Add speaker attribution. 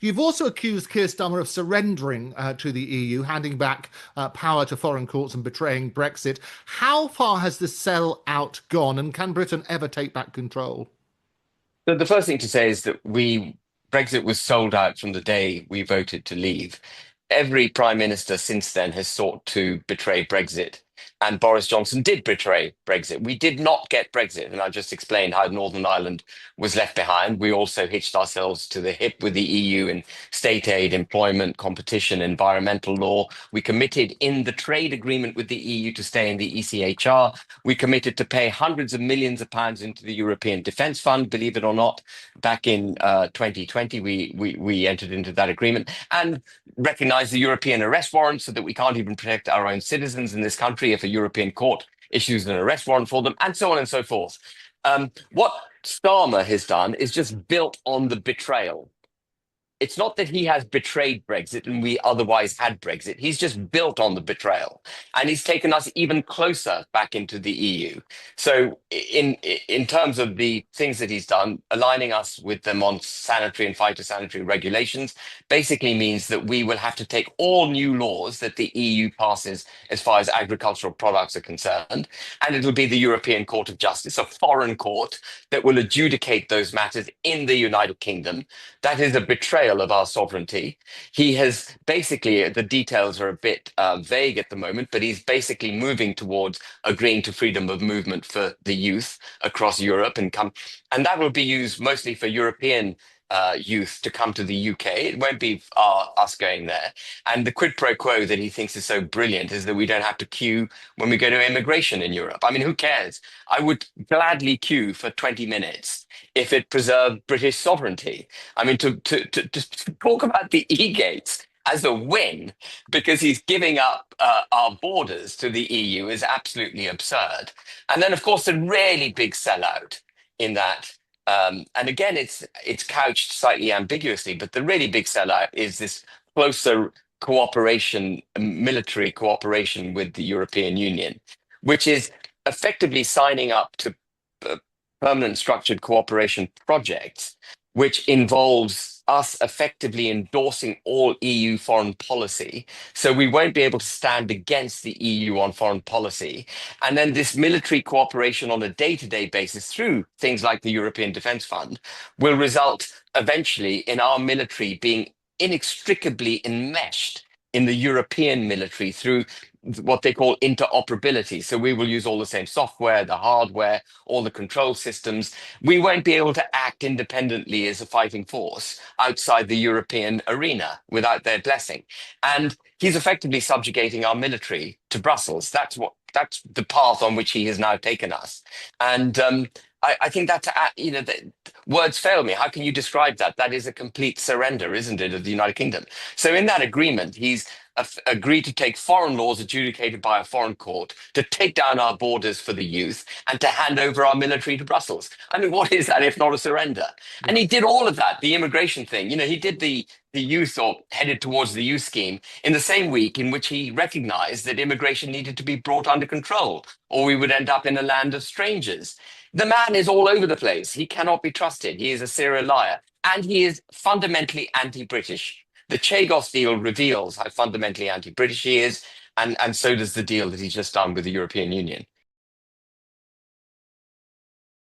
Speaker 1: You've also accused Keir Starmer of surrendering to the EU, handing back power to foreign courts and betraying Brexit. How far has the sell-out gone, and can Britain ever take back control?
Speaker 2: The first thing to say is that Brexit was sold out from the day we voted to leave. Every prime minister since then has sought to betray Brexit. And Boris Johnson did betray Brexit. We did not get Brexit. And I just explained how Northern Ireland was left behind. We also hitched ourselves to the hip with the EU in state aid, employment, competition, environmental law. We committed in the trade agreement with the EU to stay in the ECHR. We committed to pay hundreds of millions of pounds into the European Defence Fund, believe it or not. Back in 2020, we entered into that agreement and recognized the European arrest warrant so that we can't even protect our own citizens in this country if a European court issues an arrest warrant for them, and so on and so forth. What Starmer has done is just built on the betrayal. It's not that he has betrayed Brexit and we otherwise had Brexit. He's just built on the betrayal, and he's taken us even closer back into the EU. So, in terms of the things that he's done, aligning us with them on sanitary and phytosanitary regulations basically means that we will have to take all new laws that the EU passes as far as agricultural products are concerned, and it'll be the European Court of Justice, a foreign court, that will adjudicate those matters in the United Kingdom. That is a betrayal of our sovereignty. He has basically, the details are a bit vague at the moment, but he's basically moving towards agreeing to freedom of movement for the youth across Europe and that will be used mostly for European youth to come to the UK. It won't be us going there. And the quid pro quo that he thinks is so brilliant is that we don't have to queue when we go to immigration in Europe. I mean, who cares? I would gladly queue for 20 minutes if it preserved British sovereignty. I mean, to talk about the e-gates as a win because he's giving up our borders to the EU is absolutely absurd. And then, of course, the really big sellout in that. And again, it's couched slightly ambiguously, but the really big sellout is this closer cooperation, military cooperation with the European Union, which is effectively signing up to uh, permanent structured cooperation projects, which involves us effectively endorsing all EU foreign policy. So we won't be able to stand against the EU on foreign policy. And then this military cooperation on a day-to-day basis through things like the European Defence Fund will result eventually in our military being inextricably enmeshed in the European military through what they call interoperability. So we will use all the same software, the hardware, all the control systems. We won't be able to act independently as a fighting force outside the European arena without their blessing. And he's effectively subjugating our military to Brussels. That's the path on which he has now taken us. And I think that words fail me. How can you describe that? That is a complete surrender, isn't it, of the United Kingdom? So in that agreement, he's agreed to take foreign laws adjudicated by a foreign court, to take down our borders for the youth, and to hand over our military to Brussels. I mean, what is that if not a surrender? And he did all of that, the immigration thing. He did the youth or headed towards the youth scheme in the same week in which he recognized that immigration needed to be brought under control, or we would end up in a land of strangers. The man is all over the place. He cannot be trusted. He is a serial liar. And he is fundamentally anti-British. The Chagos deal reveals how fundamentally anti-British he is, and so does the deal that he's just done with the European Union.